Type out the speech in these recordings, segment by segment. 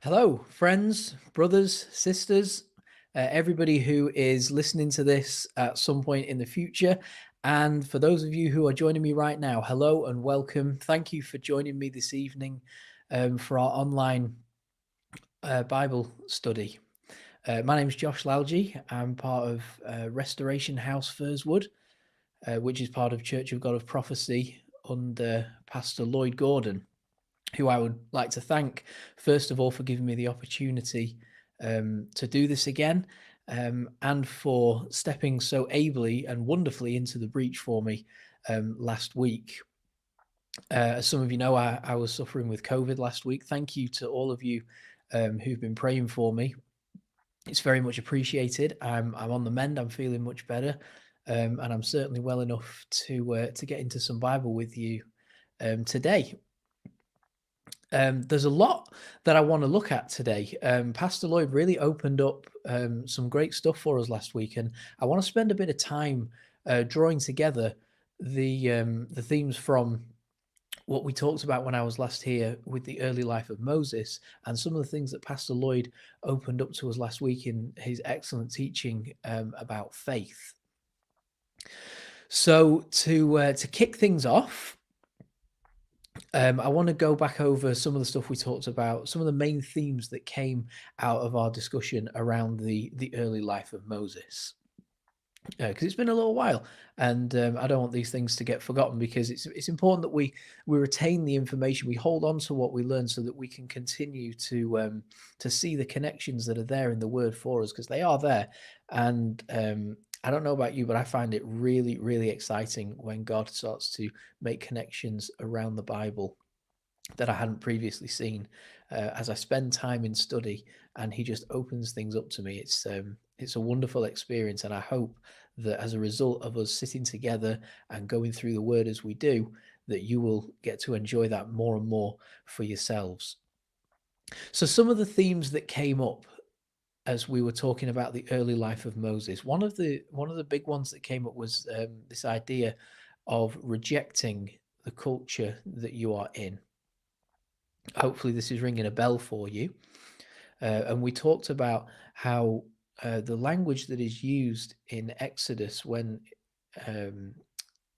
Hello, friends, brothers, sisters, everybody who is listening to this at some point in the future. And for those of you who are joining me right now, hello and welcome. Thank you for joining me this evening for our online Bible study. My name is Josh Lalgee. I'm part of Restoration House Firswood, which is part of Church of God of Prophecy under Pastor Lloyd Gordon, who I would like to thank, first of all, for giving me the opportunity to do this again, and for stepping so ably and wonderfully into the breach for me last week. As some of you know, I was suffering with COVID last week. Thank you to all of you who've been praying for me. It's very much appreciated. I'm on the mend. I'm feeling much better, and I'm certainly well enough to get into some Bible with you today. There's a lot that I want to look at today. Pastor Lloyd really opened up some great stuff for us last week, and I want to spend a bit of time drawing together the themes from what we talked about when I was last here with the early life of Moses, and some of the things that Pastor Lloyd opened up to us last week in his excellent teaching about faith. So to kick things off, I want to go back over some of the stuff we talked about, some of the main themes that came out of our discussion around the early life of Moses. Because it's been a little while, and I don't want these things to get forgotten. Because it's important that we retain the information, we hold on to what we learn, so that we can continue to see the connections that are there in the Word for us, because they are there. And I don't know about you, but I find it really, really exciting when God starts to make connections around the Bible that I hadn't previously seen. As I spend time in study, and He just opens things up to me. It's a wonderful experience, and I hope that as a result of us sitting together and going through the Word as we do, that you will get to enjoy that more and more for yourselves. So, some of the themes that came up as we were talking about the early life of Moses, one of the big ones that came up was this idea of rejecting the culture that you are in. Hopefully, this is ringing a bell for you. And we talked about how the language that is used in Exodus when um,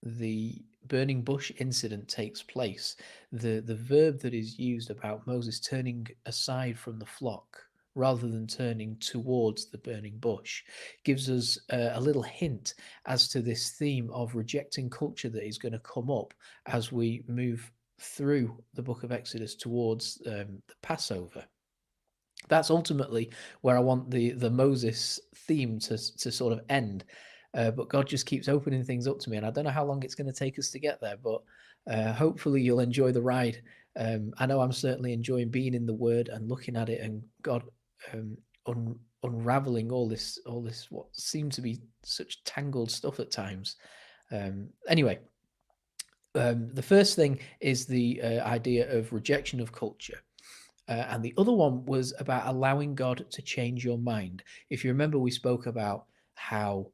the burning bush incident takes place, the verb that is used about Moses turning aside from the flock rather than turning towards the burning bush gives us a little hint as to this theme of rejecting culture that is going to come up as we move through the book of Exodus towards the Passover. That's ultimately where I want the Moses theme to sort of end. But God just keeps opening things up to me, and I don't know how long it's going to take us to get there. But hopefully, you'll enjoy the ride. I know I'm certainly enjoying being in the Word and looking at it, and God um, unraveling all this what seemed to be such tangled stuff at times. Anyway, the first thing is the idea of rejection of culture. And the other one was about allowing God to change your mind. If you remember, we spoke about how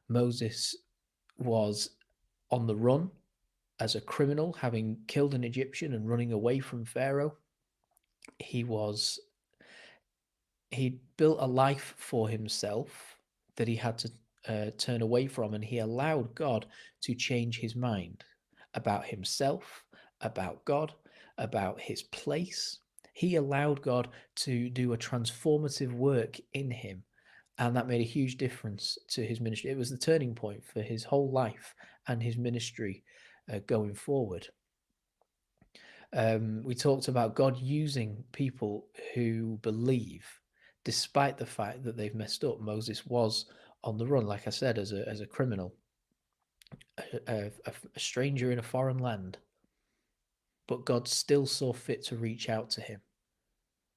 Moses was on the run as a criminal, having killed an Egyptian and running away from Pharaoh. He was he built a life for himself that he had to turn away from, and he allowed God to change his mind about himself, about God, about his place. He allowed God to do a transformative work in him, and that made a huge difference to his ministry. It was the turning point for his whole life and his ministry going forward. We talked about God using people who believe, despite the fact that they've messed up. Moses was on the run, like I said, as a criminal, a stranger in a foreign land, but God still saw fit to reach out to him.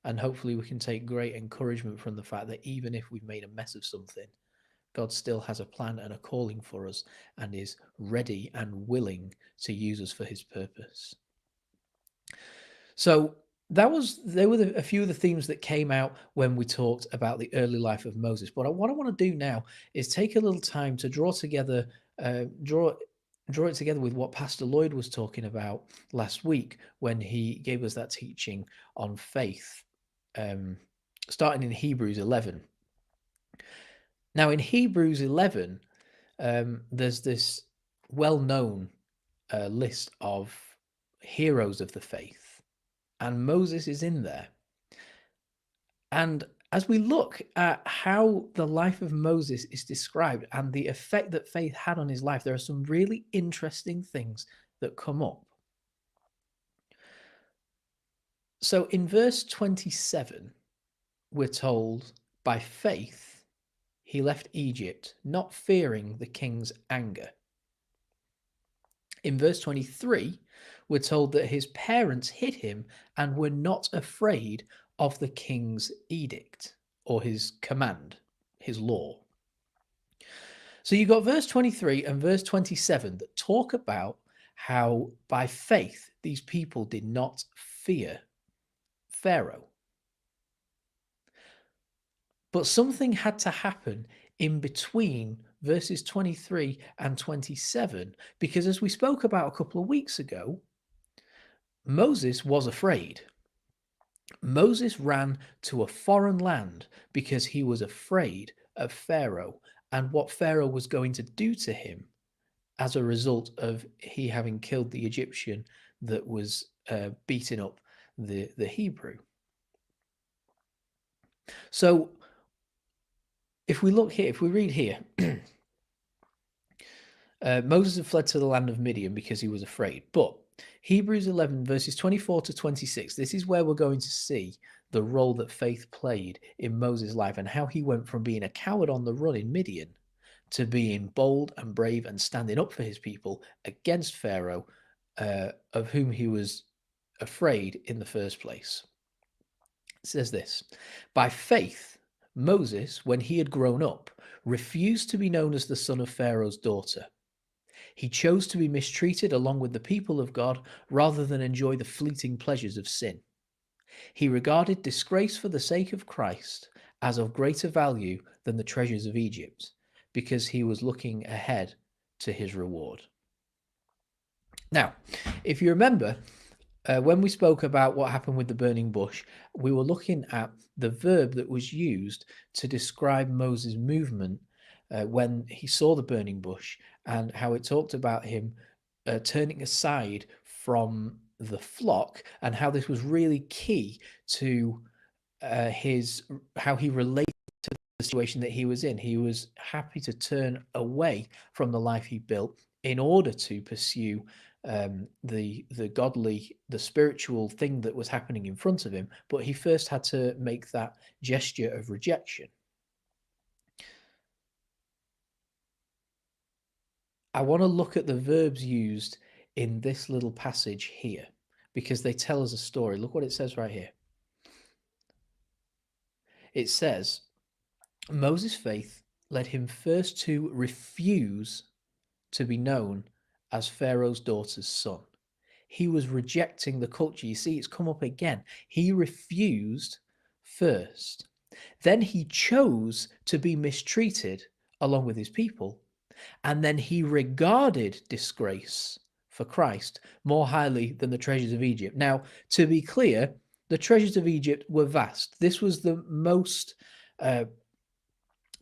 And hopefully, we can take great encouragement from the fact that even if we've made a mess of something, God still has a plan and a calling for us, and is ready and willing to use us for his purpose. So there were a few of the themes that came out when we talked about the early life of Moses. But what I want to do now is take a little time to draw it together with what Pastor Lloyd was talking about last week when he gave us that teaching on faith. starting in Hebrews 11. Now, in Hebrews 11, there's this well-known list of heroes of the faith, and Moses is in there. And as we look at how the life of Moses is described and the effect that faith had on his life, there are some really interesting things that come up. So in verse 27, we're told, by faith, he left Egypt, not fearing the king's anger. In verse 23, we're told that his parents hid him and were not afraid of the king's edict or his command, his law. So you've got verse 23 and verse 27 that talk about how by faith these people did not fear Pharaoh. But something had to happen in between verses 23 and 27, because as we spoke about a couple of weeks ago, Moses was afraid. Moses ran to a foreign land because he was afraid of Pharaoh and what Pharaoh was going to do to him as a result of he having killed the Egyptian that was beating up the Hebrew. So if we look here, if we read here, Moses had fled to the land of Midian because he was afraid. But Hebrews 11, verses 24 to 26, this is where we're going to see the role that faith played in Moses' life and how he went from being a coward on the run in Midian to being bold and brave and standing up for his people against Pharaoh, of whom he was afraid in the first place. It says this, by faith, Moses, when he had grown up, refused to be known as the son of Pharaoh's daughter. He chose to be mistreated along with the people of God rather than enjoy the fleeting pleasures of sin. He regarded disgrace for the sake of Christ as of greater value than the treasures of Egypt, because he was looking ahead to his reward. Now, if you remember, when we spoke about what happened with the burning bush, we were looking at the verb that was used to describe Moses' movement when he saw the burning bush, and how it talked about him turning aside from the flock, and how this was really key to how he related to the situation that he was in. He was happy to turn away from the life he built in order to pursue the godly, the spiritual thing that was happening in front of him, but he first had to make that gesture of rejection. I want to look at the verbs used in this little passage here, because they tell us a story. Look what it says right here. It says, Moses' faith led him first to refuse to be known as Pharaoh's daughter's son. He was rejecting the culture. You see, it's come up again. He refused first. Then he chose to be mistreated along with his people. And then he regarded disgrace for Christ more highly than the treasures of Egypt. Now, to be clear, the treasures of Egypt were vast. This was the most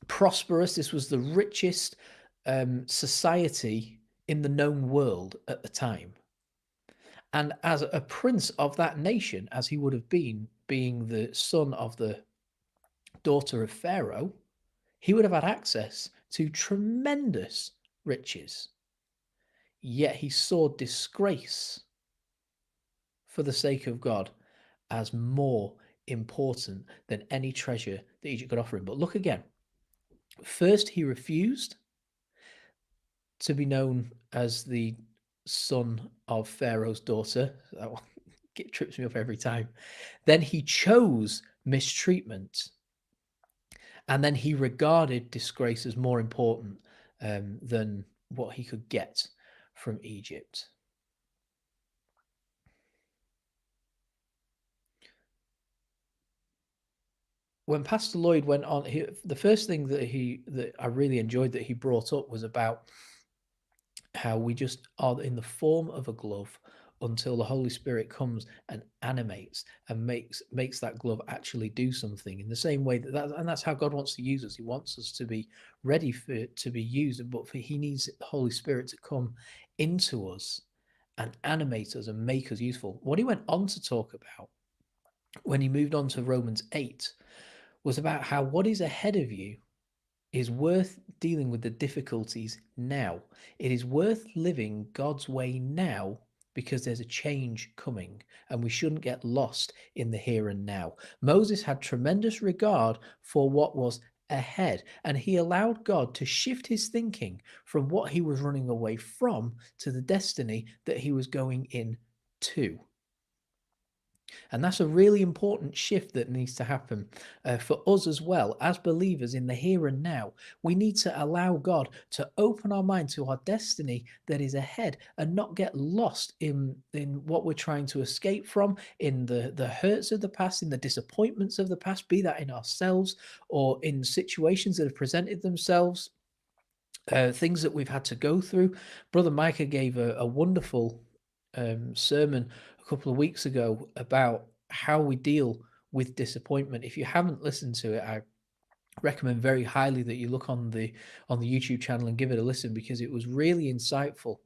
prosperous, this was the richest society in the known world at the time. And as a prince of that nation, as he would have been, being the son of the daughter of Pharaoh, he would have had access to tremendous riches. Yet he saw disgrace for the sake of God as more important than any treasure that Egypt could offer him. But look again. First, he refused to be known as the son of Pharaoh's daughter. That one trips me up every time. Then he chose mistreatment. And then he regarded disgrace as more important than what he could get from Egypt. When Pastor Lloyd went on, the first thing that I really enjoyed that he brought up was about how we just are in the form of a glove, until the Holy Spirit comes and animates and makes that glove actually do something in the same way and that's how God wants to use us. He wants us to be ready for to be used, but he needs the Holy Spirit to come into us and animate us and make us useful. What he went on to talk about when he moved on to Romans 8 was about how what is ahead of you is worth dealing with the difficulties now. It is worth living God's way now because there's a change coming and we shouldn't get lost in the here and now. Moses had tremendous regard for what was ahead and he allowed God to shift his thinking from what he was running away from to the destiny that he was going in to. And that's a really important shift that needs to happen for us as well. As believers in the here and now, we need to allow God to open our mind to our destiny that is ahead and not get lost in what we're trying to escape from, in the hurts of the past, in the disappointments of the past, be that in ourselves or in situations that have presented themselves. Things that we've had to go through. Brother Micah gave a wonderful sermon a couple of weeks ago about how we deal with disappointment. If you haven't listened to it, I recommend very highly that you look on the YouTube channel and give it a listen because it was really insightful.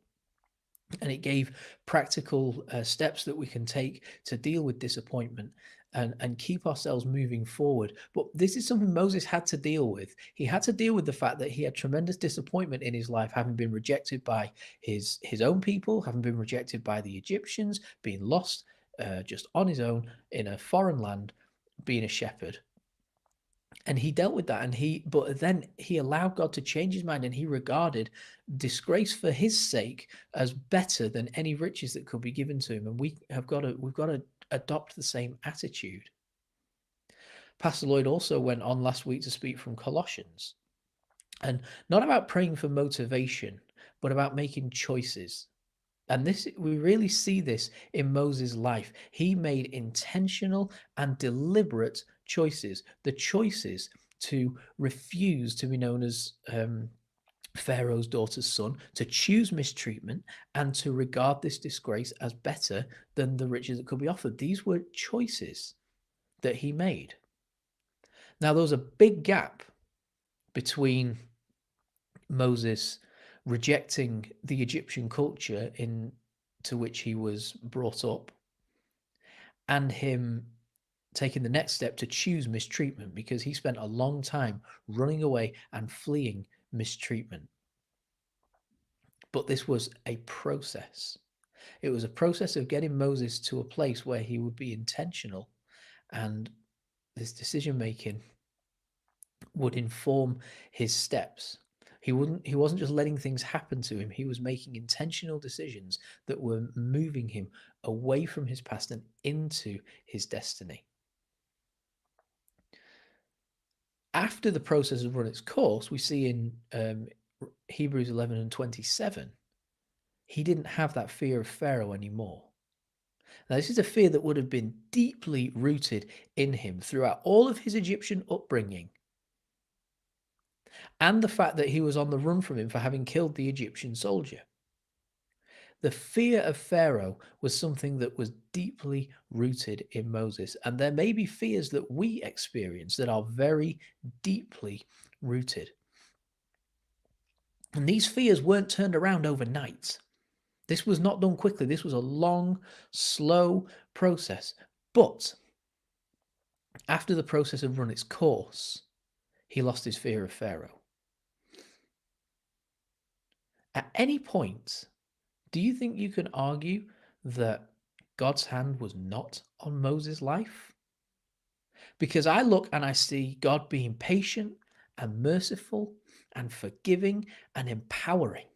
And it gave practical steps that we can take to deal with disappointment and keep ourselves moving forward. But this is something Moses had to deal with. He had to deal with the fact that he had tremendous disappointment in his life, having been rejected by his own people, having been rejected by the Egyptians, being lost just on his own in a foreign land, being a shepherd. And he dealt with that, but then he allowed God to change his mind, and he regarded disgrace for his sake as better than any riches that could be given to him. And we've got to adopt the same attitude. Pastor Lloyd also went on last week to speak from Colossians, and not about praying for motivation, but about making choices. And this, we really see this in Moses' life. He made intentional and deliberate choices. The choices to refuse to be known as Pharaoh's daughter's son, to choose mistreatment, and to regard this disgrace as better than the riches that could be offered. These were choices that he made. Now, there was a big gap between Moses rejecting the Egyptian culture into which he was brought up and him taking the next step to choose mistreatment, because he spent a long time running away and fleeing mistreatment. But this was a process. It was a process of getting Moses to a place where he would be intentional, and this decision making would inform his steps. He wasn't just letting things happen to him. He was making intentional decisions that were moving him away from his past and into his destiny. After the process has run its course, we see in Hebrews 11 and 27, he didn't have that fear of Pharaoh anymore. Now, this is a fear that would have been deeply rooted in him throughout all of his Egyptian upbringing, and the fact that he was on the run from him for having killed the Egyptian soldier. The fear of Pharaoh was something that was deeply rooted in Moses, and there may be fears that we experience that are very deeply rooted. And these fears weren't turned around overnight. This was not done quickly. This was a long, slow process. But after the process had run its course, he lost his fear of Pharaoh. At any point, do you think you can argue that God's hand was not on Moses' life? Because I look and I see God being patient and merciful and forgiving and empowering.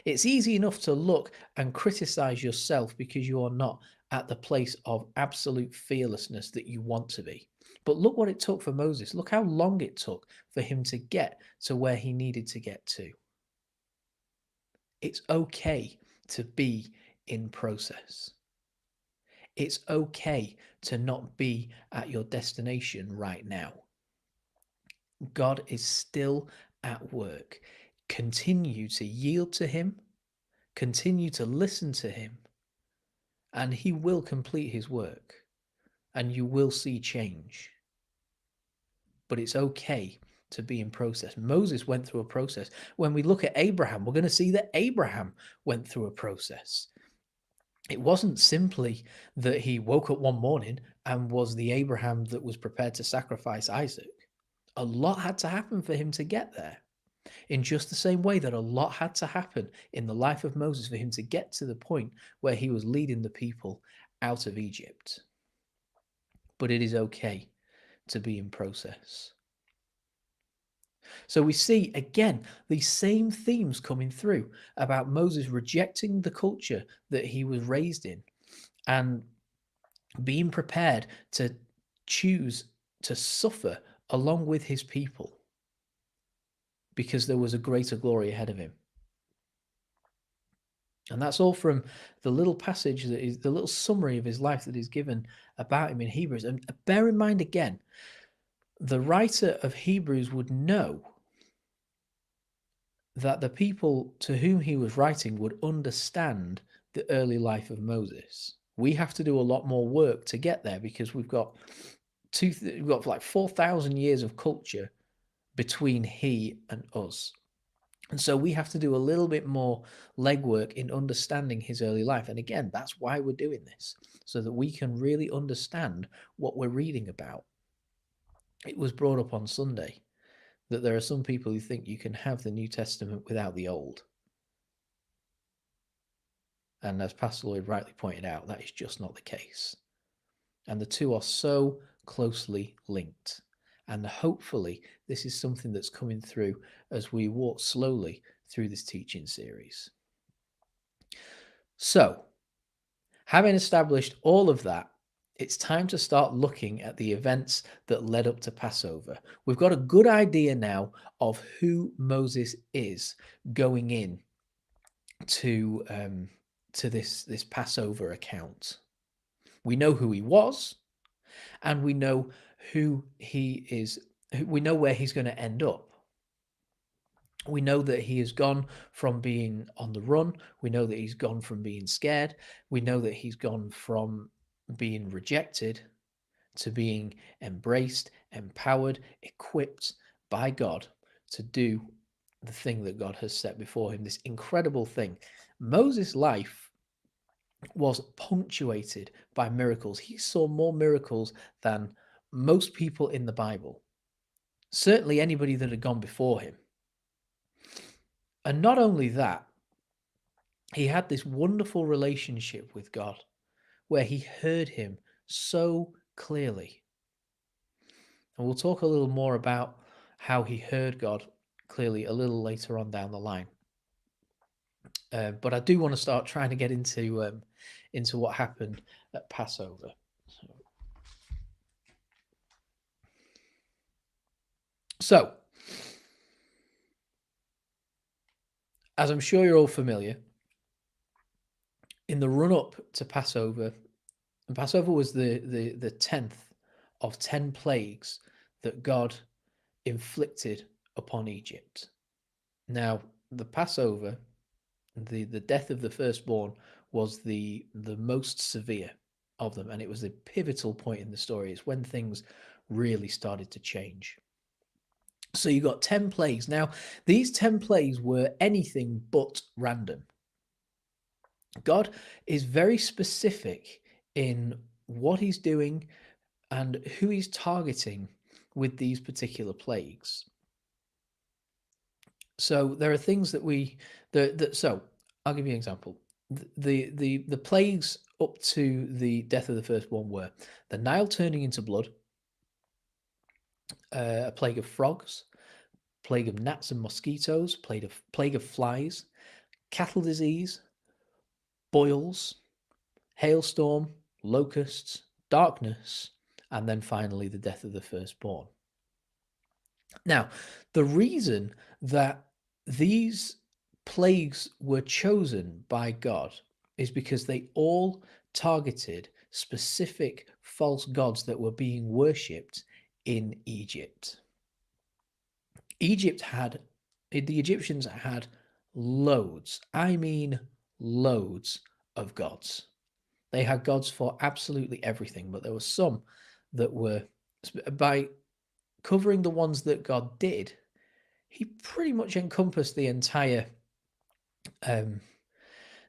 It's easy enough to look and criticize yourself because you are not at the place of absolute fearlessness that you want to be. But look what it took for Moses. Look how long it took for him to get to where he needed to get to. It's okay to be in process. It's okay to not be at your destination right now. God is still at work. Continue to yield to him. Continue to listen to him, and he will complete his work, and you will see change. But it's okay to be in process. Moses went through a process. When we look at Abraham, we're going to see that Abraham went through a process. It wasn't simply that he woke up one morning and was the Abraham that was prepared to sacrifice Isaac. A lot had to happen for him to get there. In just the same way that a lot had to happen in the life of Moses for him to get to the point where he was leading the people out of Egypt. But it is okay to be in process. So we see again these same themes coming through about Moses rejecting the culture that he was raised in and being prepared to choose to suffer along with his people because there was a greater glory ahead of him. And that's all from the little passage that is the little summary of his life that is given about him in Hebrews. And bear in mind again, the writer of Hebrews would know that the people to whom he was writing would understand the early life of Moses. We have to do a lot more work to get there because we've got like 4,000 years of culture between he and us. And so we have to do a little bit more legwork in understanding his early life. And again, that's why we're doing this, so that we can really understand what we're reading about. It was brought up on Sunday that there are some people who think you can have the New Testament without the Old. And as Pastor Lloyd rightly pointed out, that is just not the case. And the two are so closely linked. And hopefully this is something that's coming through as we walk slowly through this teaching series. So, having established all of that, it's time to start looking at the events that led up to Passover. We've got a good idea now of who Moses is going in to this Passover account. We know who he was, and we know who he is. We know where he's going to end up. We know that he has gone from being on the run. We know that he's gone from being scared. We know that he's gone from being rejected to being embraced, empowered, equipped by God to do the thing that God has set before him, this incredible thing. Moses' life was punctuated by miracles. He saw more miracles than most people in the Bible, certainly anybody that had gone before him. And not only that, he had this wonderful relationship with God where he heard him so clearly. And we'll talk a little more about how he heard God clearly a little later on down the line. But I do want to start trying to get into what happened at Passover. So, as I'm sure you're all familiar, in the run-up to Passover, and Passover was the 10th of 10 plagues that God inflicted upon Egypt. Now, the Passover, the death of the firstborn, was the most severe of them, and it was a pivotal point in the story. It's when things really started to change. So you got 10 plagues. Now, these 10 plagues were anything but random. God is very specific in what he's doing and who he's targeting with these particular plagues. So there are things so I'll give you an example. The plagues up to the death of the firstborn were the Nile turning into blood, a plague of frogs, plague of gnats and mosquitoes, plague of flies, cattle disease, boils, hailstorm, locusts, darkness, and then finally the death of the firstborn. Now, the reason that these plagues were chosen by God is because they all targeted specific false gods that were being worshipped in Egypt. The Egyptians had loads, I mean loads of gods. They had gods for absolutely everything, but there were some that were, by covering the ones that God did, he pretty much encompassed um,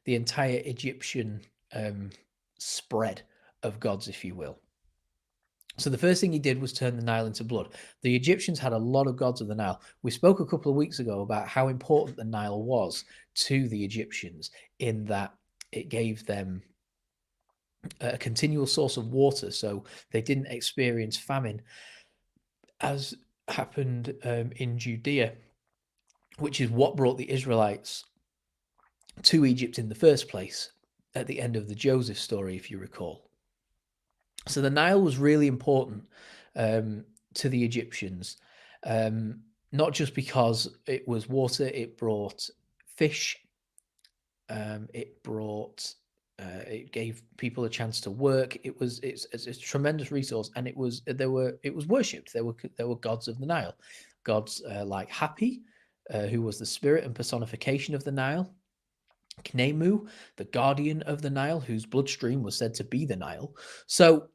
the entire Egyptian um, spread of gods, if you will. So the first thing he did was turn the Nile into blood. The Egyptians had a lot of gods of the Nile. We spoke a couple of weeks ago about how important the Nile was to the Egyptians, in that it gave them a continual source of water, so they didn't experience famine, as happened in Judea, which is what brought the Israelites to Egypt in the first place at the end of the Joseph story, if you recall. So the Nile was really important to the Egyptians, not just because it was water, it brought fish, it brought it gave people a chance to work. It's a tremendous resource, and it was worshipped. There were gods of the Nile, gods like Hapi, who was the spirit and personification of the Nile. Knemu, the guardian of the Nile, whose bloodstream was said to be the Nile. So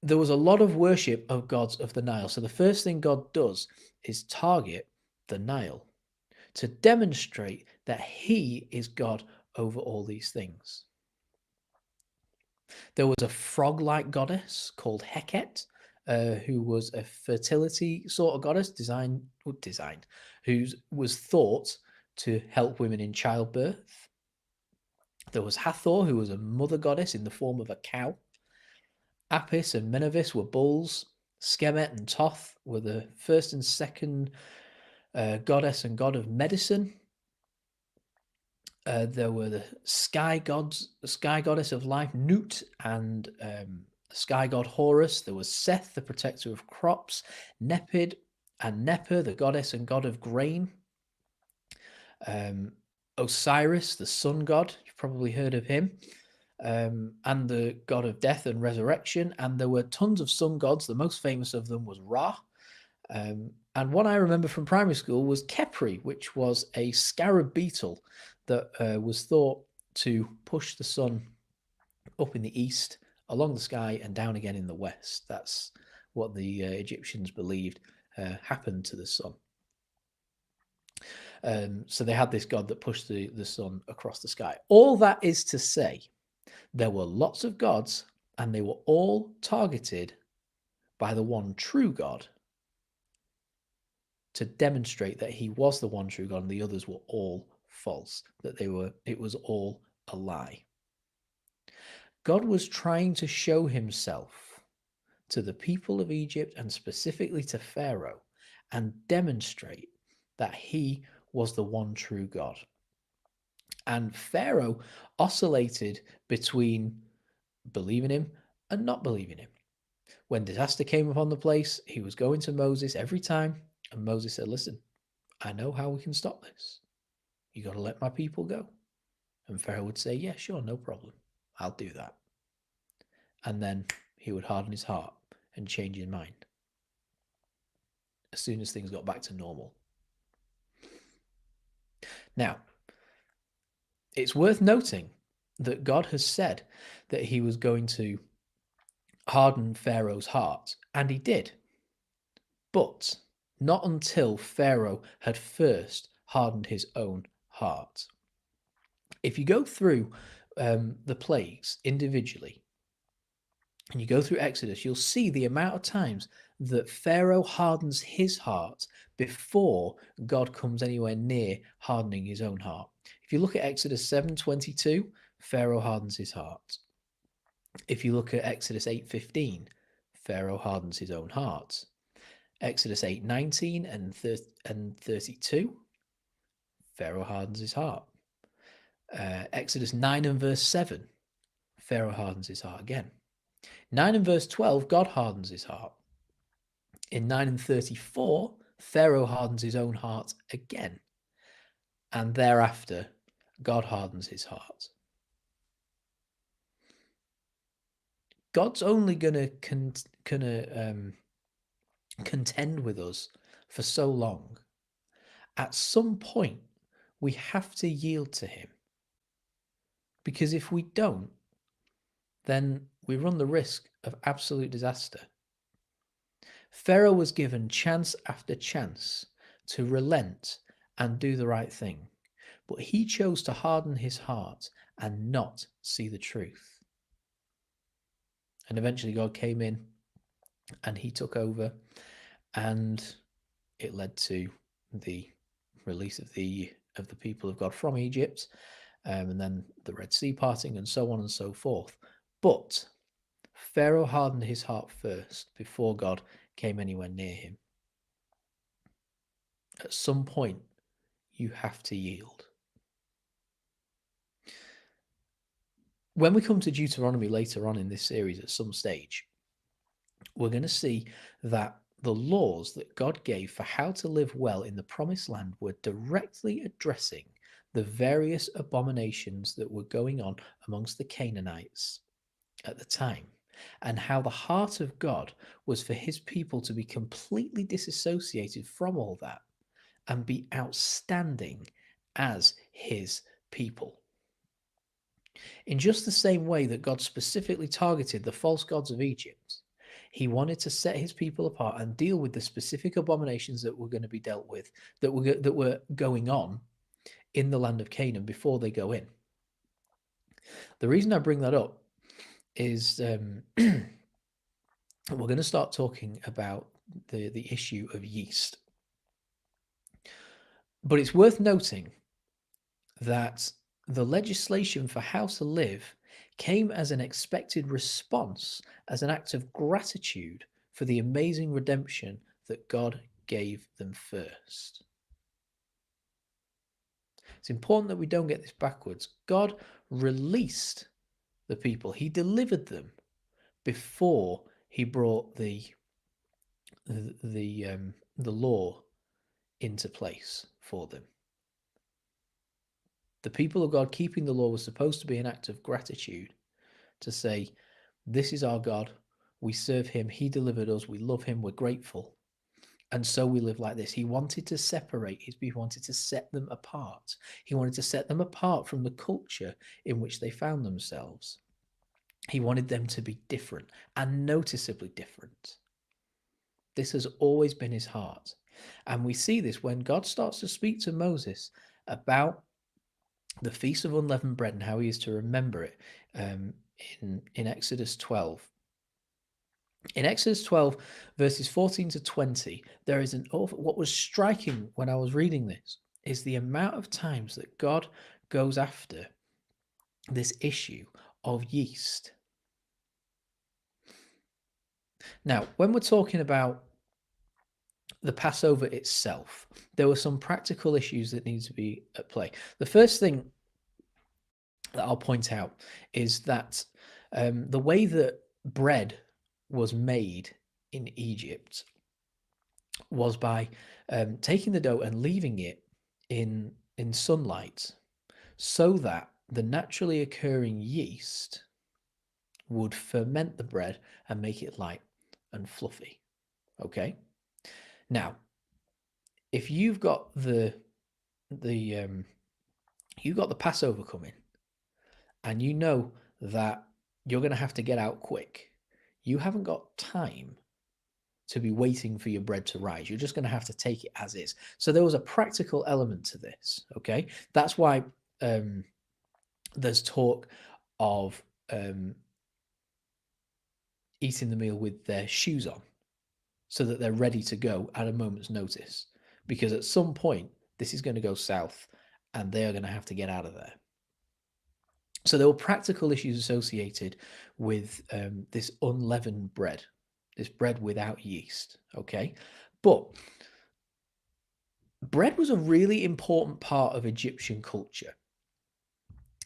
there was a lot of worship of gods of the Nile. So the first thing God does is target the Nile to demonstrate that he is God over all these things. There was a frog-like goddess called Heket, who was a fertility sort of goddess who was thought to help women in childbirth. There was Hathor, who was a mother goddess in the form of a cow. Apis and Menovis were bulls. Skemet and Thoth were the first and second goddess and god of medicine. There were the sky gods, the sky goddess of life, Nut, and sky god Horus. There was Seth, the protector of crops, Nepid and Neper, the goddess and god of grain. Osiris, the sun god, you've probably heard of him, and the god of death and resurrection. And there were tons of sun gods. The most famous of them was Ra. And one I remember from primary school was Khepri, which was a scarab beetle that was thought to push the sun up in the east, along the sky, and down again in the west. That's what the Egyptians believed happened to the sun. So they had this god that pushed the sun across the sky. All that is to say, there were lots of gods, and they were all targeted by the one true God, to demonstrate that he was the one true God and the others were all false, that it was all a lie. God was trying to show himself to the people of Egypt, and specifically to Pharaoh, and demonstrate that he was the one true God. And Pharaoh oscillated between believing him and not believing him. When disaster came upon the place, he was going to Moses every time, and Moses said, listen, I know how we can stop this. You got to let my people go. And Pharaoh would say, yeah, sure, no problem. I'll do that. And then he would harden his heart and change his mind as soon as things got back to normal. Now, it's worth noting that God has said that he was going to harden Pharaoh's heart, and he did. But not until Pharaoh had first hardened his own heart. If you go through the plagues individually, and you go through Exodus, you'll see the amount of times that Pharaoh hardens his heart before God comes anywhere near hardening his own heart. If you look at Exodus 7:22, Pharaoh hardens his heart. If you look at Exodus 8:15, Pharaoh hardens his own heart. Exodus 8:19 and 32, Pharaoh hardens his heart. Exodus 9 and verse 7, Pharaoh hardens his heart again. 9 and verse 12, God hardens his heart. In 9 and 34, Pharaoh hardens his own heart again. And thereafter, God hardens his heart. God's only going to contend with us for so long. At some point, we have to yield to him. Because if we don't, then we run the risk of absolute disaster. Pharaoh was given chance after chance to relent and do the right thing, but he chose to harden his heart and not see the truth. And eventually God came in and he took over, and it led to the release of the people of God from Egypt, and then the Red Sea parting, and so on and so forth. But Pharaoh hardened his heart first before God came anywhere near him. At some point, you have to yield. When we come to Deuteronomy later on in this series at some stage, we're going to see that the laws that God gave for how to live well in the promised land were directly addressing the various abominations that were going on amongst the Canaanites at the time, and how the heart of God was for his people to be completely disassociated from all that and be outstanding as his people. In just the same way that God specifically targeted the false gods of Egypt, he wanted to set his people apart and deal with the specific abominations that were going to be dealt with, that were going on in the land of Canaan before they go in. The reason I bring that up is we're going to start talking about the issue of yeast. But it's worth noting that the legislation for how to live came as an expected response, as an act of gratitude for the amazing redemption that God gave them first. It's important that we don't get this backwards. God released the people. He delivered them before he brought the law into place for them. The people of God keeping the law was supposed to be an act of gratitude, to say, this is our God, we serve him, he delivered us, we love him, we're grateful, and so we live like this. He wanted to separate his people, wanted to set them apart. He wanted to set them apart from the culture in which they found themselves. He wanted them to be different, and noticeably different. This has always been his heart. And we see this when God starts to speak to Moses about the Feast of Unleavened Bread and how he is to remember it in Exodus 12. In Exodus 12, verses 14 to 20, there is an awful, what was striking when I was reading this is the amount of times that God goes after this issue of yeast. Now, when we're talking about the Passover itself, there were some practical issues that need to be at play. The first thing that I'll point out is that the way that bread was made in Egypt was by taking the dough and leaving it in sunlight so that the naturally occurring yeast would ferment the bread and make it light and fluffy. Okay. Now, if you've got the Passover coming, and you know that you're going to have to get out quick, you haven't got time to be waiting for your bread to rise. You're just going to have to take it as is. So there was a practical element to this. Okay, that's why there's talk of eating the meal with their shoes on, so that they're ready to go at a moment's notice, because at some point this is going to go south and they are going to have to get out of there. So there were practical issues associated with this unleavened bread, this bread without yeast, okay? But bread was a really important part of Egyptian culture.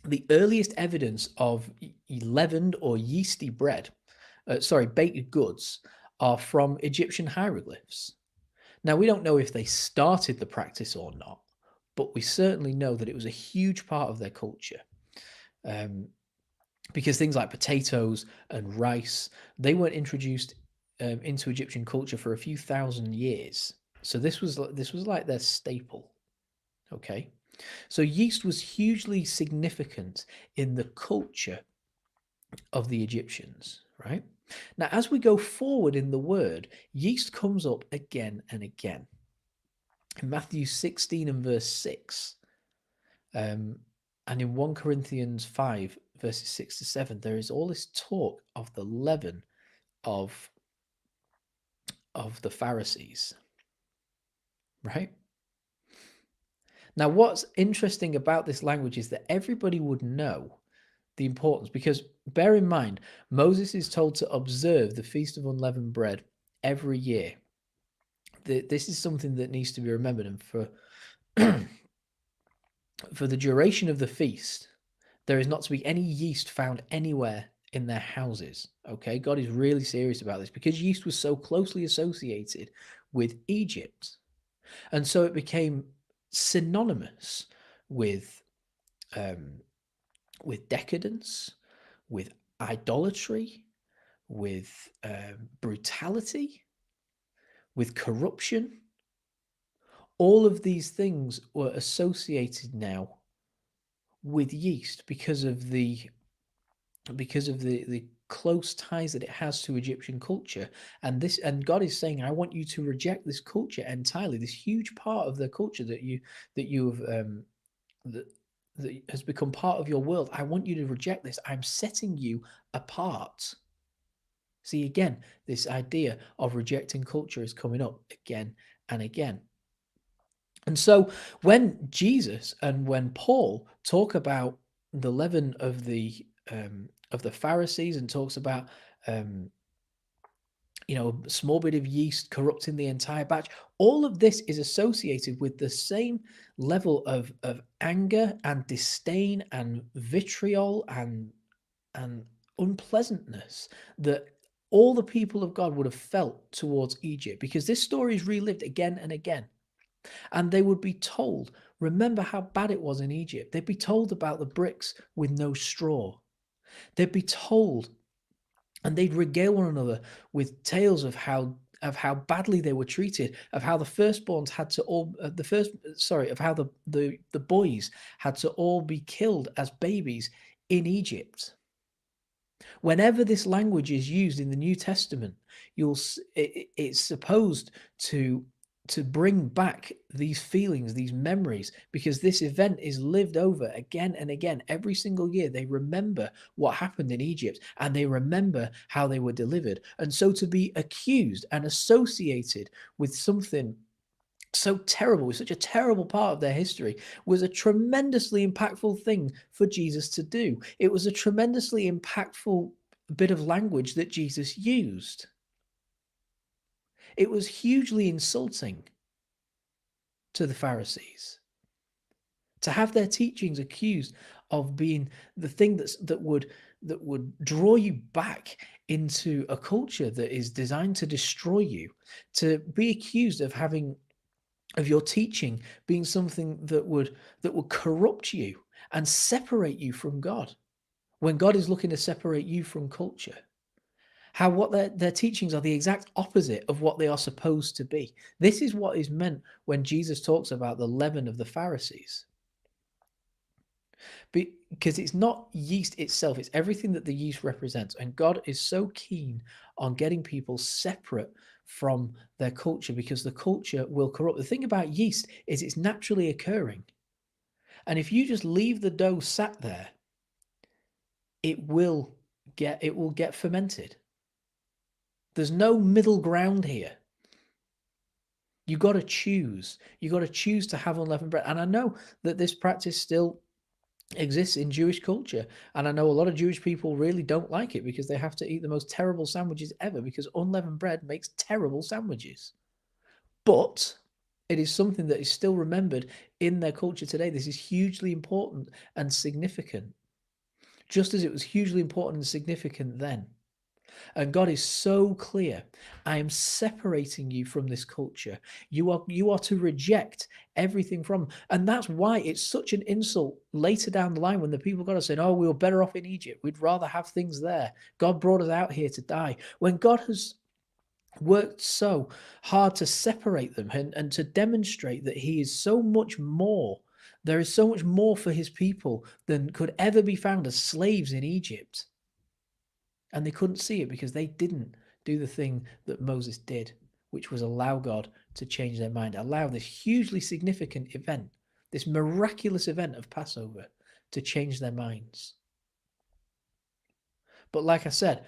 The earliest evidence of leavened or yeasty bread, baked goods, are from Egyptian hieroglyphs. Now, we don't know if they started the practice or not, but we certainly know that it was a huge part of their culture. Because things like potatoes and rice, they weren't introduced into Egyptian culture for a few thousand years. So this was like their staple. Okay. So yeast was hugely significant in the culture of the Egyptians, right? Now, as we go forward in the word, yeast comes up again and again. In Matthew 16 and verse 6, um, and in 1 Corinthians 5, verses 6 to 7, there is all this talk of the leaven of, of the Pharisees, right? Now, what's interesting about this language is that everybody would know the importance, because bear in mind, Moses is told to observe the Feast of Unleavened Bread every year. This is something that needs to be remembered, and for the duration of the feast, there is not to be any yeast found anywhere in their houses. Okay, God is really serious about this because yeast was so closely associated with Egypt, and so it became synonymous with um, decadence, with idolatry, with brutality, with corruption. All of these things were associated now with yeast because of the close ties that it has to Egyptian culture. And God is saying, I want you to reject this culture entirely, this huge part of the culture that you have that that has become part of your world. I want you to reject this. I'm setting you apart. See, again, this idea of rejecting culture is coming up again and again. And so when Jesus and when Paul talk about the leaven of the Pharisees, and talks about a small bit of yeast corrupting the entire batch, all of this is associated with the same level of anger and disdain and vitriol and unpleasantness that all the people of God would have felt towards Egypt, because this story is relived again and again. And they would be told, remember how bad it was in Egypt. They'd be told about the bricks with no straw. They'd be told, and they'd regale one another with tales of how badly they were treated, of how the firstborns had to all of how the boys had to all be killed as babies in Egypt. Whenever this language is used in the New Testament, it's supposed to bring back these feelings, these memories, because this event is lived over again and again. Every single year, they remember what happened in Egypt, and they remember how they were delivered. And so to be accused and associated with something so terrible, with such a terrible part of their history, was a tremendously impactful thing for Jesus to do. It was a tremendously impactful bit of language that Jesus used. It was hugely insulting to the Pharisees to have their teachings accused of being the thing that would draw you back into a culture that is designed to destroy you, to be accused of your teaching being something that would corrupt you and separate you from God, when God is looking to separate you from culture. How what their teachings are the exact opposite of what they are supposed to be. This is what is meant when Jesus talks about the leaven of the Pharisees. Because it's not yeast itself, it's everything that the yeast represents. And God is so keen on getting people separate from their culture, because the culture will corrupt. The thing about yeast is it's naturally occurring. And if you just leave the dough sat there, it will get fermented. There's no middle ground here. You got to choose. You got to choose to have unleavened bread. And I know that this practice still exists in Jewish culture. And I know a lot of Jewish people really don't like it, because they have to eat the most terrible sandwiches ever, because unleavened bread makes terrible sandwiches. But it is something that is still remembered in their culture today. This is hugely important and significant, just as it was hugely important and significant then. And God is so clear. I am separating you from this culture. You are to reject everything from. And that's why it's such an insult later down the line when the people of God are saying, oh, we were better off in Egypt. We'd rather have things there. God brought us out here to die. When God has worked so hard to separate them and to demonstrate that he is so much more There is so much more for his people than could ever be found as slaves in Egypt. And they couldn't see it because they didn't do the thing that Moses did, which was allow God to change their mind, allow this hugely significant event, this miraculous event of Passover, to change their minds. But like I said,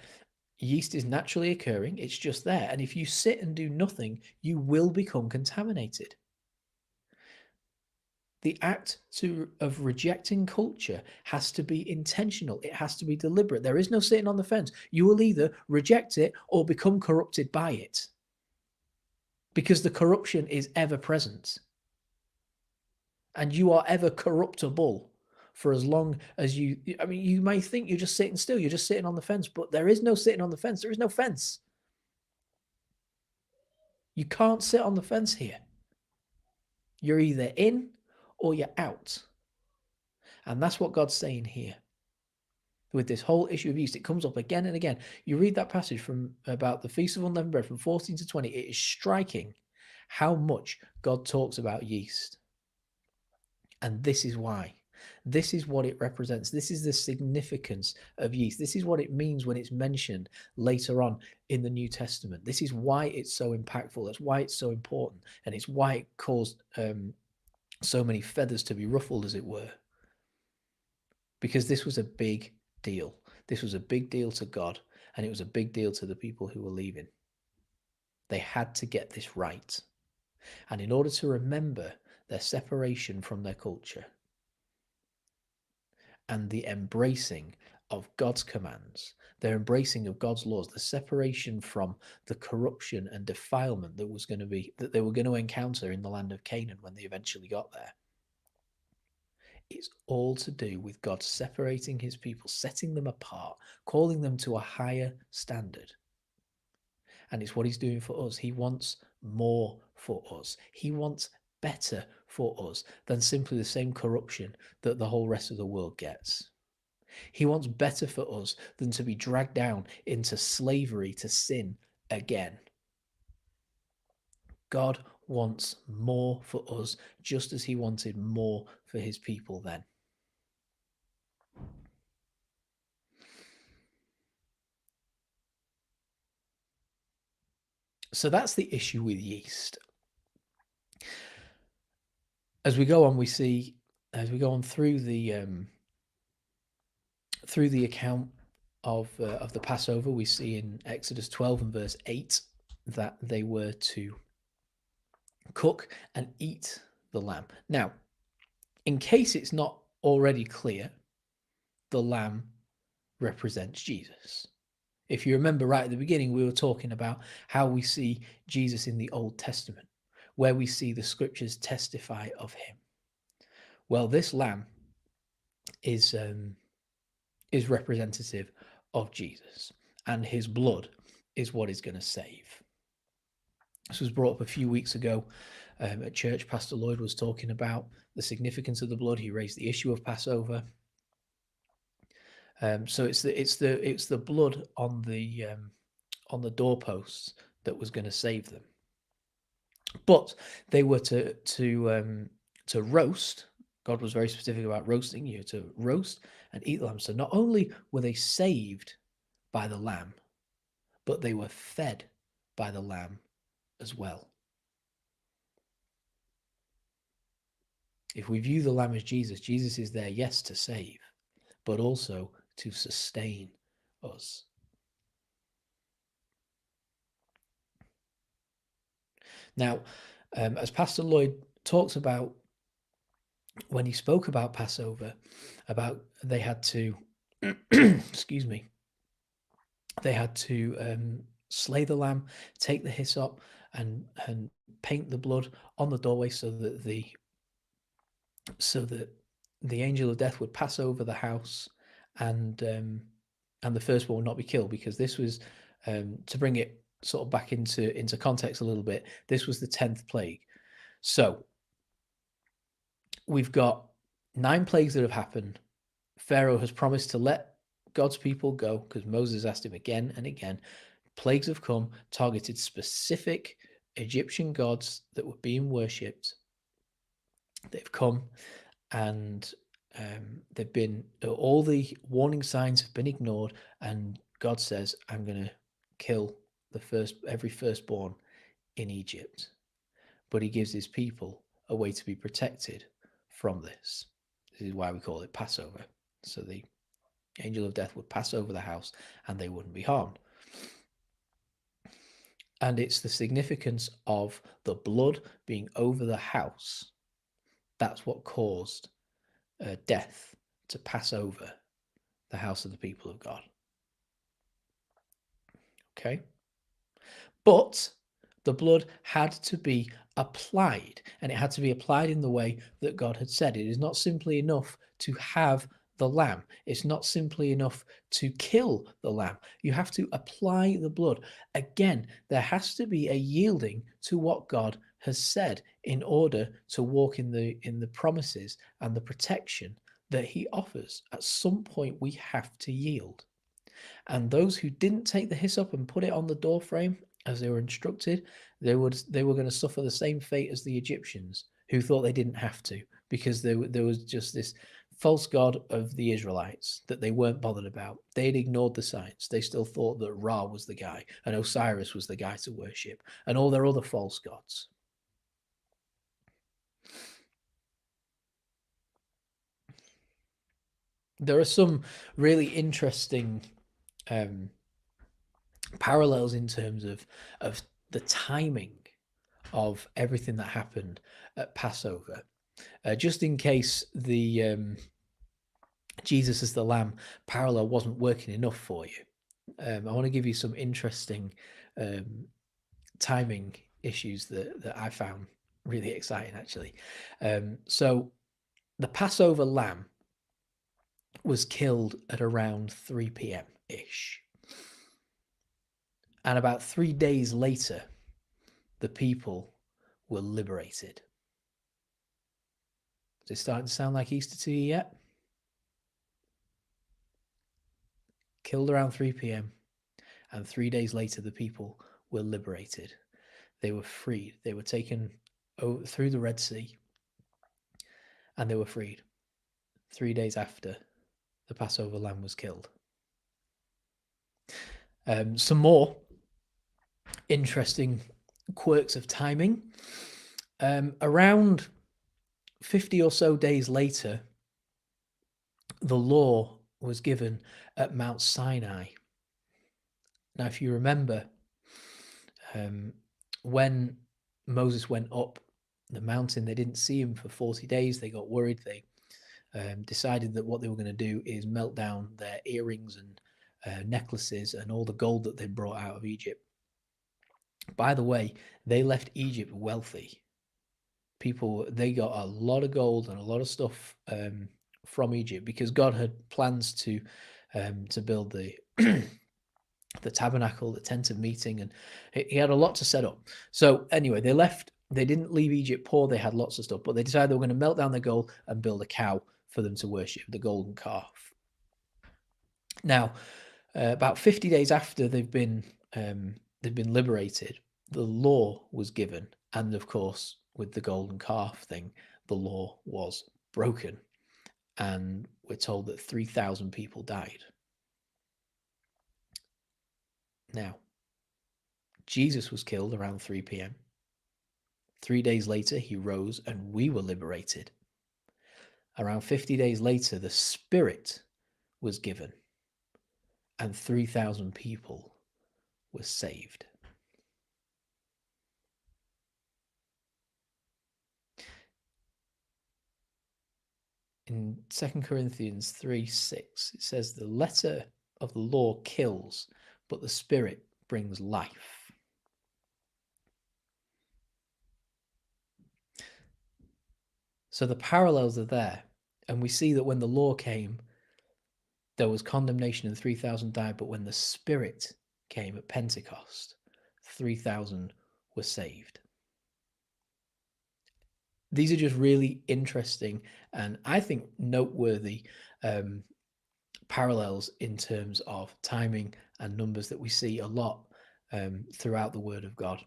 yeast is naturally occurring, it's just there. And if you sit and do nothing, you will become contaminated. The act of rejecting culture has to be intentional. It has to be deliberate. There is no sitting on the fence. You will either reject it or become corrupted by it, because the corruption is ever present. And you are ever corruptible for as long as you may think you're just sitting still, you're just sitting on the fence, but there is no sitting on the fence. There is no fence. You can't sit on the fence here. You're either in or you're out. And that's what God's saying here. With this whole issue of yeast, it comes up again and again. You read that passage from about the Feast of Unleavened Bread from 14 to 20. It is striking how much God talks about yeast. And this is why. This is what it represents. This is the significance of yeast. This is what it means when it's mentioned later on in the New Testament. This is why it's so impactful. That's why it's so important. And it's why it caused so many feathers to be ruffled, as it were. Because this was a big deal. This was a big deal to God, and it was a big deal to the people who were leaving. They had to get this right. And in order to remember their separation from their culture and the embracing of God's commands, their embracing of God's laws, the separation from the corruption and defilement that they were going to encounter in the land of Canaan when they eventually got there. It's all to do with God separating his people, setting them apart, calling them to a higher standard. And it's what he's doing for us. He wants more for us. He wants better for us than simply the same corruption that the whole rest of the world gets. He wants better for us than to be dragged down into slavery to sin again. God wants more for us, just as he wanted more for his people then. So that's the issue with yeast. As we go on, we see, as we go on through the account of the Passover, we see in Exodus 12 and verse 8 that they were to cook and eat the lamb. Now, in case it's not already clear, the lamb represents Jesus. If you remember right at the beginning, we were talking about how we see Jesus in the Old Testament, where we see the scriptures testify of him. Well, this lamb is representative of Jesus, and his blood is what is going to save. This was brought up a few weeks ago at church. Pastor Lloyd was talking about the significance of the blood. He raised the issue of Passover. So it's the blood on the doorposts that was going to save them. But they were to roast. God was very specific about roasting. You to roast and eat the lamb. So not only were they saved by the lamb, but they were fed by the lamb as well. If we view the lamb as Jesus, Jesus is there, yes, to save, but also to sustain us. Now, as Pastor Lloyd talks about when he spoke about Passover, about they had to, excuse me, they had to slay the lamb, take the hyssop, and paint the blood on the doorway so that the angel of death would pass over the house, and the firstborn would not be killed, because this was to bring it sort of back into context a little bit. This was the 10th plague. So we've got 9 plagues that have happened. Pharaoh has promised to let God's people go because Moses asked him again and again. Plagues have come, targeted specific Egyptian gods that were being worshipped. They've come, and they've been all the warning signs have been ignored, and God says, "I'm going to kill every firstborn in Egypt." But He gives His people a way to be protected from this. This is why we call it Passover. So the angel of death would pass over the house, and they wouldn't be harmed. And it's the significance of the blood being over the house that's what caused death to pass over the house of the people of God. Okay? But the blood had to be applied, and it had to be applied in the way that God had said. It is not simply enough to have the lamb. It's not simply enough to kill the lamb. You have to apply the blood. Again, there has to be a yielding to what God has said in order to walk in the promises and the protection that He offers. At some point, we have to yield. And those who didn't take the hyssop and put it on the door frame as they were instructed, they were going to suffer the same fate as the Egyptians, who thought they didn't have to, because there was just this false god of the Israelites that they weren't bothered about. They'd ignored the signs. They still thought that Ra was the guy and Osiris was the guy to worship, and all their other false gods. There are some really interesting parallels in terms of the timing of everything that happened at Passover. Just in case the Jesus as the Lamb parallel wasn't working enough for you, I want to give you some interesting timing issues that I found really exciting, actually. So the Passover lamb was killed at around 3 p.m. ish. And about 3 days later, the people were liberated. Is it starting to sound like Easter to you yet? Killed around 3 p.m. And 3 days later, the people were liberated. They were freed. They were taken through the Red Sea, and they were freed. 3 days after the Passover lamb was killed. Some more interesting quirks of timing. Around 50 or so days later, the law was given at Mount Sinai. Now, if you remember, when Moses went up the mountain, they didn't see him for 40 days. They got worried. They decided that what they were going to do is melt down their earrings and necklaces and all the gold that they'd brought out of Egypt. By the way, they left Egypt wealthy. People, they got a lot of gold and a lot of stuff from Egypt, because God had plans to build the the tabernacle, the tent of meeting, and he had a lot to set up. So anyway, they left. They didn't leave Egypt poor. They had lots of stuff, but they decided they were going to melt down their gold and build a cow for them to worship, the golden calf. Now, about 50 days after they've been liberated, the law was given, and of course, with the golden calf thing, the law was broken, and we're told that 3,000 people died. Now, Jesus was killed around 3 p.m. 3 days later, he rose, and we were liberated. Around 50 days later, the Spirit was given, and 3,000 people were saved. In 2 Corinthians 3:6, it says, "The letter of the law kills, but the Spirit brings life." So the parallels are there. And we see that when the law came, there was condemnation and 3,000 died. But when the Spirit came at Pentecost, 3,000 were saved. These are just really interesting and I think noteworthy parallels in terms of timing and numbers that we see a lot throughout the Word of God.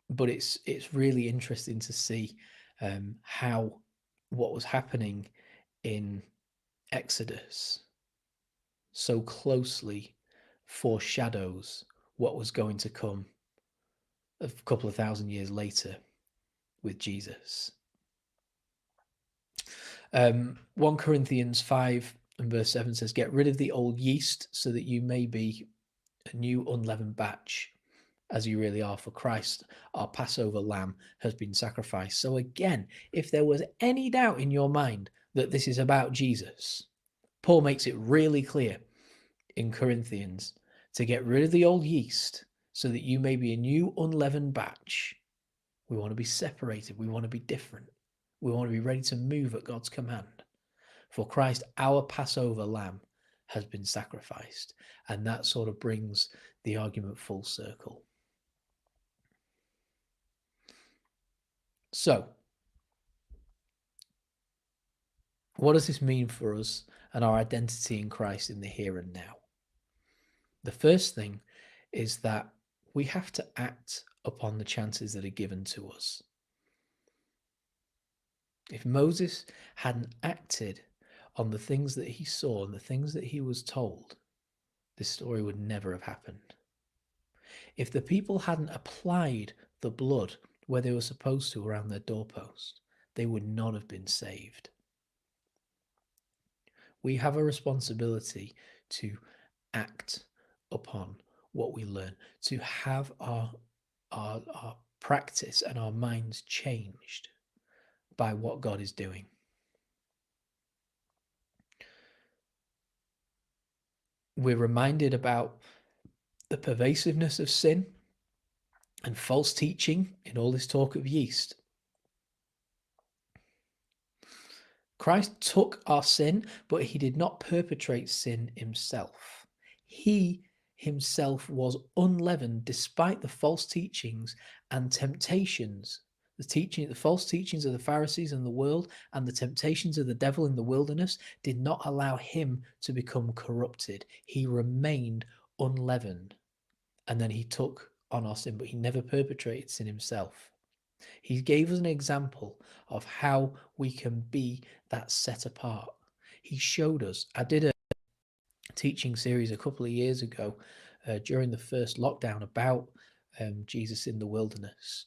But it's really interesting to see how what was happening in Exodus so closely foreshadows what was going to come a couple of thousand years later with Jesus. 1 Corinthians 5 and verse 7 says, "Get rid of the old yeast so that you may be a new unleavened batch, as you really are, for Christ, our Passover lamb, has been sacrificed." So again, if there was any doubt in your mind that this is about Jesus, Paul makes it really clear in Corinthians to get rid of the old yeast so that you may be a new unleavened batch. We want to be separated. We want to be different. We want to be ready to move at God's command. For Christ, our Passover lamb, has been sacrificed. And that sort of brings the argument full circle. So, what does this mean for us and our identity in Christ in the here and now? The first thing is that we have to act upon the chances that are given to us. If Moses hadn't acted on the things that he saw and the things that he was told, this story would never have happened. If the people hadn't applied the blood where they were supposed to around their doorpost, they would not have been saved. We have a responsibility to act upon what we learn, to have our practice and our minds changed by what God is doing. We're reminded about the pervasiveness of sin and false teaching in all this talk of yeast. Christ took our sin, but he did not perpetrate sin himself. He himself was unleavened despite the false teachings and temptations. The false teachings of the Pharisees and the world and the temptations of the devil in the wilderness did not allow him to become corrupted. He remained unleavened. And then he took on our sin, but he never perpetrated sin himself. He gave us an example of how we can be that set apart. He showed us. I did a teaching series a couple of years ago during the first lockdown about Jesus in the wilderness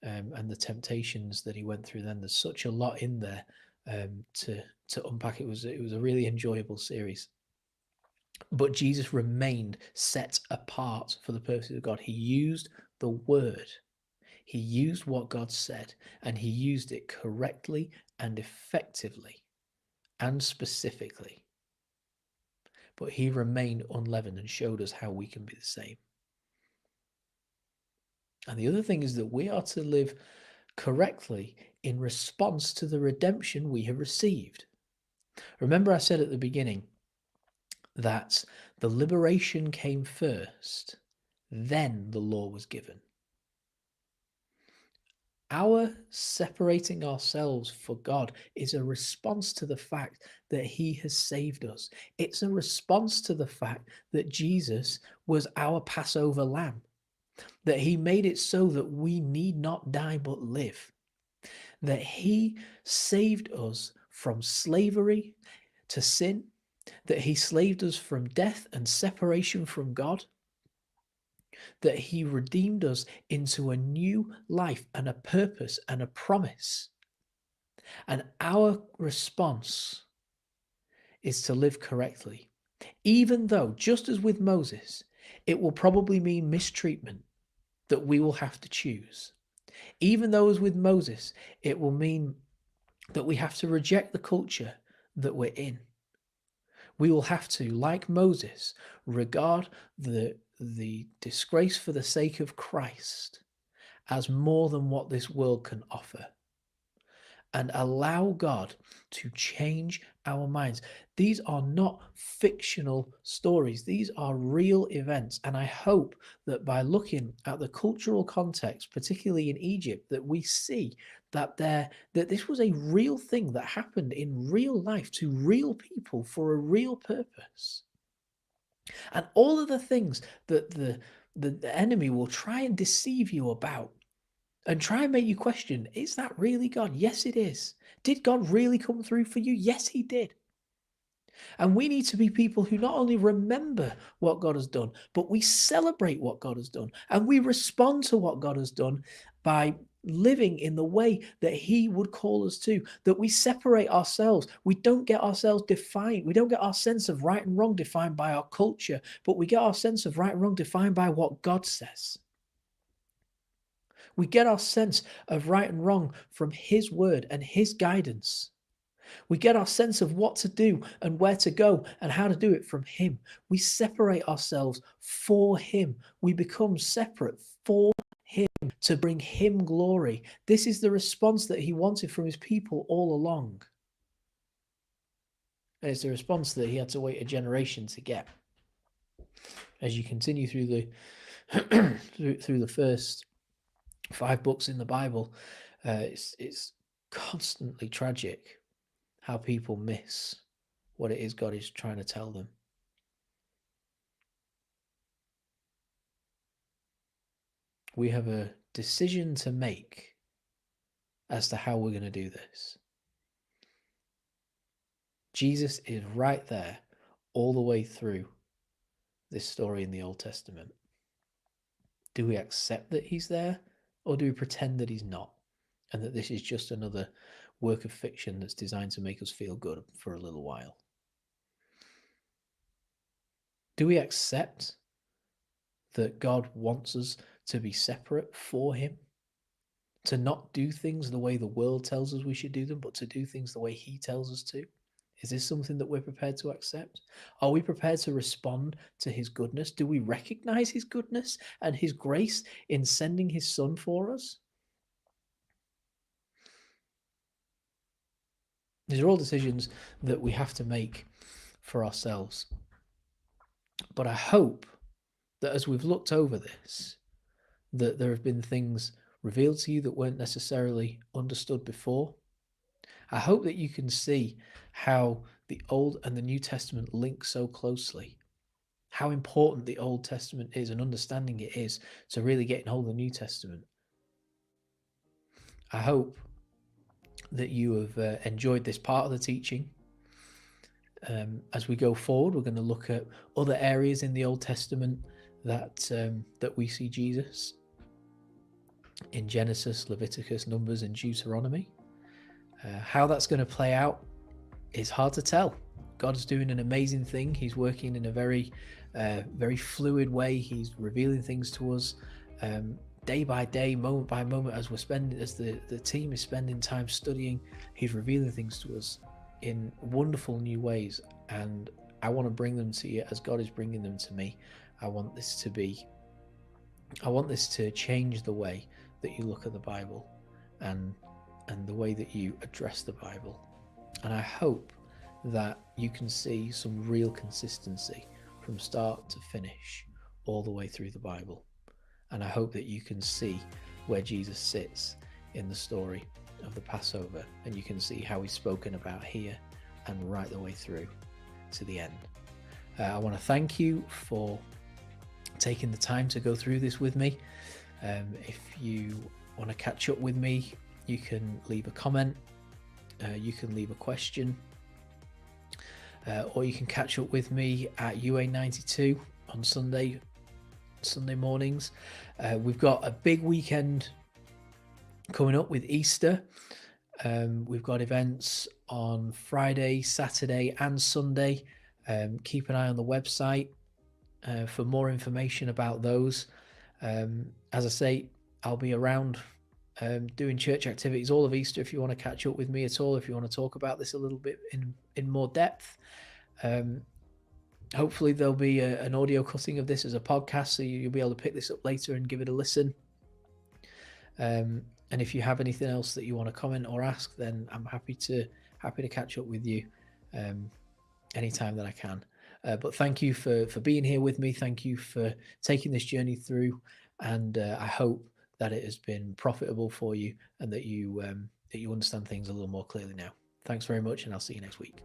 and the temptations that he went through then. There's such a lot in there to unpack. It was a really enjoyable series. But Jesus remained set apart for the purposes of God. He used the word. He used what God said, and he used it correctly and effectively and specifically. But he remained unleavened and showed us how we can be the same. And the other thing is that we are to live correctly in response to the redemption we have received. Remember, I said at the beginning that the liberation came first, then the law was given. Our separating ourselves for God is a response to the fact that he has saved us. It's a response to the fact that Jesus was our Passover lamb, that he made it so that we need not die but live, that he saved us from slavery to sin, that he saved us from death and separation from God, that he redeemed us into a new life and a purpose and a promise. And our response is to live correctly, even though, just as with Moses, it will probably mean mistreatment that we will have to choose. Even though, as with Moses, it will mean that we have to reject the culture that we're in. We will have to, like Moses, regard the disgrace for the sake of Christ as more than what this world can offer, and allow God to change our minds. These are not fictional stories. These are real events. And I hope that by looking at the cultural context, particularly in Egypt, that we see that this was a real thing that happened in real life to real people for a real purpose. And all of the things that the enemy will try and deceive you about and try and make you question, is that really God? Yes, it is. Did God really come through for you? Yes, he did. And we need to be people who not only remember what God has done, but we celebrate what God has done. And we respond to what God has done by living in the way that he would call us to, that we separate ourselves. We don't get ourselves defined. We don't get our sense of right and wrong defined by our culture, but we get our sense of right and wrong defined by what God says. We get our sense of right and wrong from his word and his guidance. We get our sense of what to do and where to go and how to do it from him. We separate ourselves for him. We become separate for him to bring him glory. This is the response that he wanted from his people all along. And it's a response that he had to wait a generation to get. As you continue through the through the first 5 books in the Bible, it's constantly tragic how people miss what it is God is trying to tell them. We have a decision to make as to how we're going to do this. Jesus is right there all the way through this story in the Old Testament. Do we accept that he's there, or do we pretend that he's not, and that this is just another work of fiction that's designed to make us feel good for a little while? Do we accept that God wants us to be separate for him? To not do things the way the world tells us we should do them, but to do things the way he tells us to? Is this something that we're prepared to accept? Are we prepared to respond to his goodness? Do we recognize his goodness and his grace in sending his son for us? These are all decisions that we have to make for ourselves. But I hope that as we've looked over this, that there have been things revealed to you that weren't necessarily understood before. I hope that you can see how the Old and the New Testament link so closely, how important the Old Testament is and understanding it is to really getting hold of the New Testament. I hope that you have enjoyed this part of the teaching. As we go forward, we're going to look at other areas in the Old Testament that we see Jesus in Genesis, Leviticus, Numbers, and Deuteronomy. How that's going to play out is hard to tell. God's doing an amazing thing. He's working in a very fluid way. He's revealing things to us day by day, moment by moment, as the team is spending time studying. He's revealing things to us in wonderful new ways, and I want to bring them to you as God is bringing them to me. I want this to change the way that you look at the Bible and the way that you address the Bible. And I hope that you can see some real consistency from start to finish all the way through the Bible. And I hope that you can see where Jesus sits in the story of the Passover, and you can see how he's spoken about here and right the way through to the end. I want to thank you for taking the time to go through this with me. If you want to catch up with me, you can leave a comment, you can leave a question, or you can catch up with me at UA92 on Sunday mornings. We've got a big weekend coming up with Easter. We've got events on Friday, Saturday, and Sunday. Keep an eye on the website for more information about those. As I say, I'll be around doing church activities all of Easter. If you want to catch up with me at all, if you want to talk about this a little bit in more depth, hopefully there'll be an audio cutting of this as a podcast, so you'll be able to pick this up later and give it a listen. And if you have anything else that you want to comment or ask, then I'm happy to catch up with you anytime that I can. But thank you for being here with me. Thank you for taking this journey through, and I hope that it has been profitable for you and that you understand things a little more clearly now. Thanks very much, and I'll see you next week.